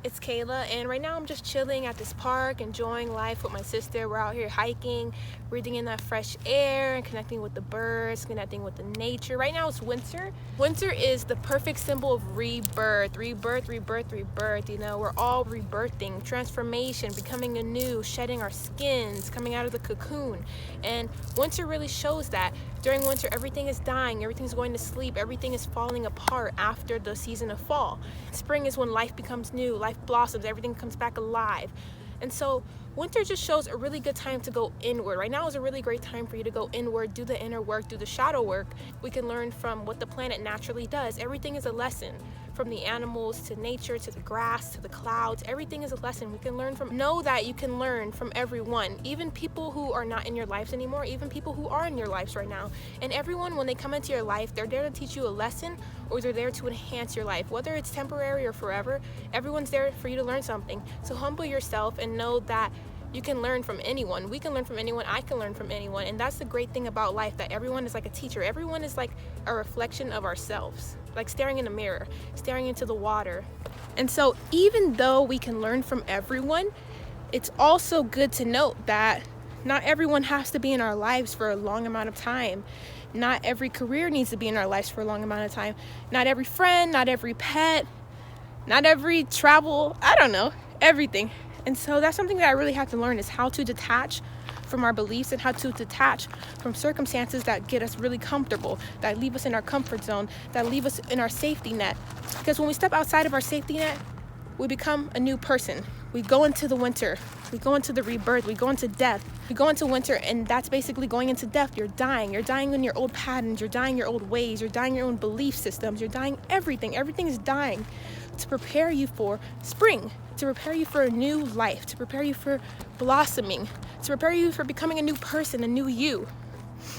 It's Kayla, and right now I'm just chilling at this park, enjoying life with my sister. We're out here hiking, breathing in that fresh air, and connecting with the birds, connecting with the nature. Right now it's winter. Winter is the perfect symbol of rebirth, rebirth, rebirth, rebirth. You know, we're all rebirthing, transformation, becoming anew, shedding our skins, coming out of the cocoon. And winter really shows that. During winter, everything is dying, everything's going to sleep, everything is falling apart after the season of fall. Spring is when life becomes new, life blossoms, everything comes back alive. And so winter just shows a really good time to go inward. Right now is a really great time for you to go inward, do the inner work, do the shadow work. We can learn from what the planet naturally does. Everything is a lesson, from the animals to nature to the grass to the clouds. Everything is a lesson we can learn from. Know that you can learn from everyone, even people who are not in your lives anymore, even people who are in your lives right now. And everyone, when they come into your life, they're there to teach you a lesson, or they're there to enhance your life. Whether it's temporary or forever, everyone's there for you to learn something. So humble yourself and know that you can learn from anyone. We can learn from anyone. I can learn from anyone. And that's the great thing about life, that everyone is like a teacher. Everyone is like a reflection of ourselves, like staring in a mirror, staring into the water. And so even though we can learn from everyone, it's also good to note that not everyone has to be in our lives for a long amount of time. Not every career needs to be in our lives for a long amount of time. Not every friend, not every pet, not every travel, I don't know, everything. And so that's something that I really have to learn, is how to detach from our beliefs and how to detach from circumstances that get us really comfortable, that leave us in our comfort zone, that leave us in our safety net. Because when we step outside of our safety net, we become a new person. We go into the winter, we go into the rebirth, we go into death. We go into winter, and that's basically going into death. You're dying in your old patterns, you're dying your old ways, you're dying your own belief systems, you're dying everything. Everything is dying to prepare you for spring, to prepare you for a new life, to prepare you for blossoming, to prepare you for becoming a new person, a new you.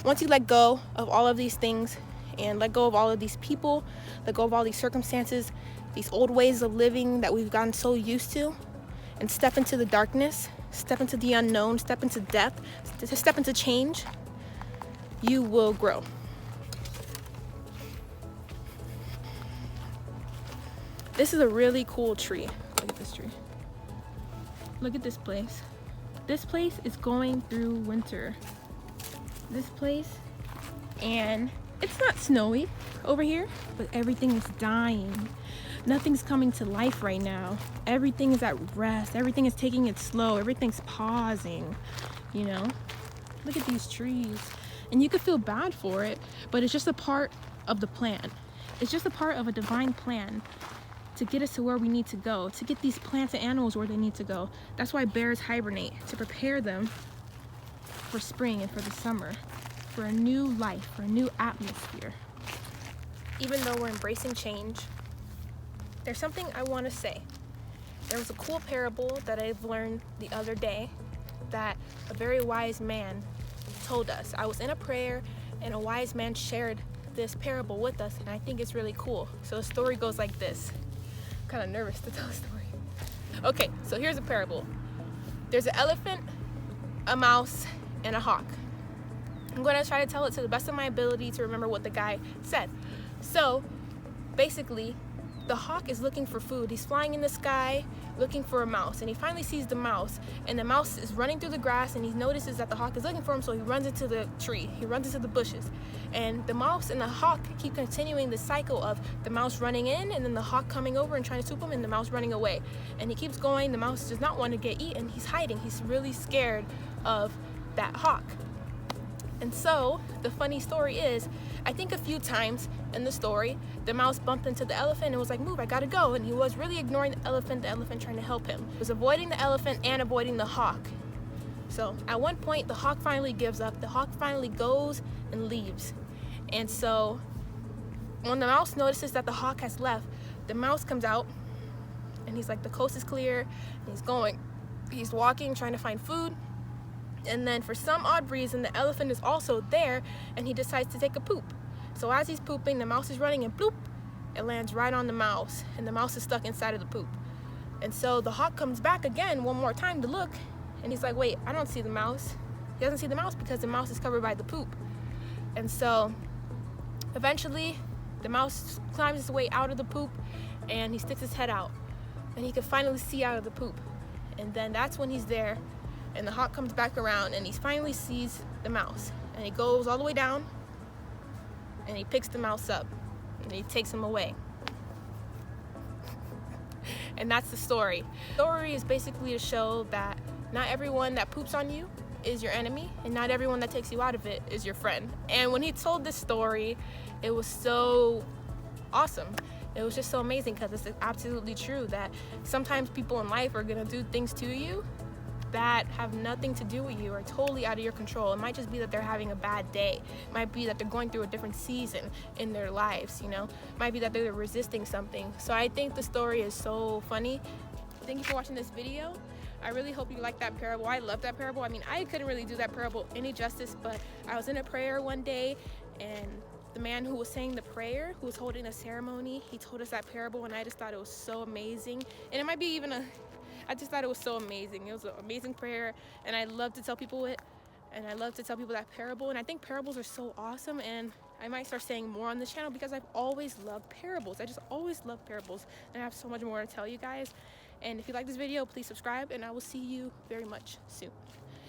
Once you let go of all of these things and let go of all of these people, let go of all these circumstances, these old ways of living that we've gotten so used to, and step into the darkness, step into the unknown, step into death, step into change, you will grow. This is a really cool tree. Look at this tree. Look at this place. This place is going through winter. This place, and it's not snowy over here, but everything is dying. Nothing's coming to life right now. Everything is at rest. Everything is taking it slow. Everything's pausing, you know? Look at these trees. And you could feel bad for it, but it's just a part of the plan. It's just a part of a divine plan to get us to where we need to go, to get these plants and animals where they need to go. That's why bears hibernate, to prepare them for spring and for the summer, for a new life, for a new atmosphere. Even though we're embracing change, there's something I want to say. There was a cool parable that I've learned the other day that a very wise man told us. I was in a prayer and a wise man shared this parable with us, and I think it's really cool. So the story goes like this. I'm kind of nervous to tell the story. Okay, so here's a parable. There's an elephant, a mouse, and a hawk. I'm going to try to tell it to the best of my ability to remember what the guy said. So basically, the hawk is looking for food. He's flying in the sky looking for a mouse, and he finally sees the mouse, and the mouse is running through the grass, and he notices that the hawk is looking for him, so he runs into the tree, he runs into the bushes, and the mouse and the hawk keep continuing the cycle of the mouse running in and then the hawk coming over and trying to swoop him and the mouse running away. And he keeps going. The mouse does not want to get eaten. He's hiding. He's really scared of that hawk. And so the funny story is, I think a few times in the story, the mouse bumped into the elephant and was like, move, I gotta go. And he was really ignoring the elephant trying to help him. He was avoiding the elephant and avoiding the hawk. So at one point, the hawk finally gives up. The hawk finally goes and leaves. And so when the mouse notices that the hawk has left, the mouse comes out and he's like, the coast is clear. And he's walking, trying to find food. And then for some odd reason, the elephant is also there, and he decides to take a poop. So as he's pooping, the mouse is running, and bloop, it lands right on the mouse, and the mouse is stuck inside of the poop. And so the hawk comes back again one more time to look, and he's like, wait, I don't see the mouse. He doesn't see the mouse because the mouse is covered by the poop. And so eventually the mouse climbs his way out of the poop, and he sticks his head out. and he could finally see out of the poop. And then that's when he's there, and the hawk comes back around, and he finally sees the mouse, and he goes all the way down, and he picks the mouse up, and he takes him away. And that's the story. The story is basically to show that not everyone that poops on you is your enemy, and not everyone that takes you out of it is your friend. And when he told this story, it was so awesome. It was just so amazing, because it's absolutely true that sometimes people in life are gonna do things to you that have nothing to do with you, or totally out of your control. It might just be that they're having a bad day. It might be that they're going through a different season in their lives, you know? It might be that they're resisting something. So I think the story is so funny. Thank you for watching this video. I really hope you like that parable. I love that parable. I mean, I couldn't really do that parable any justice, but I was in a prayer one day, and the man who was saying the prayer, who was holding a ceremony, he told us that parable, and I just thought it was so amazing. And it might be even I just thought it was so amazing. It was an amazing prayer, and I love to tell people it, and I love to tell people that parable, and I think parables are so awesome, and I might start saying more on this channel because I've always loved parables. I just always love parables, and I have so much more to tell you guys. And if you like this video, please subscribe, and I will see you very much soon.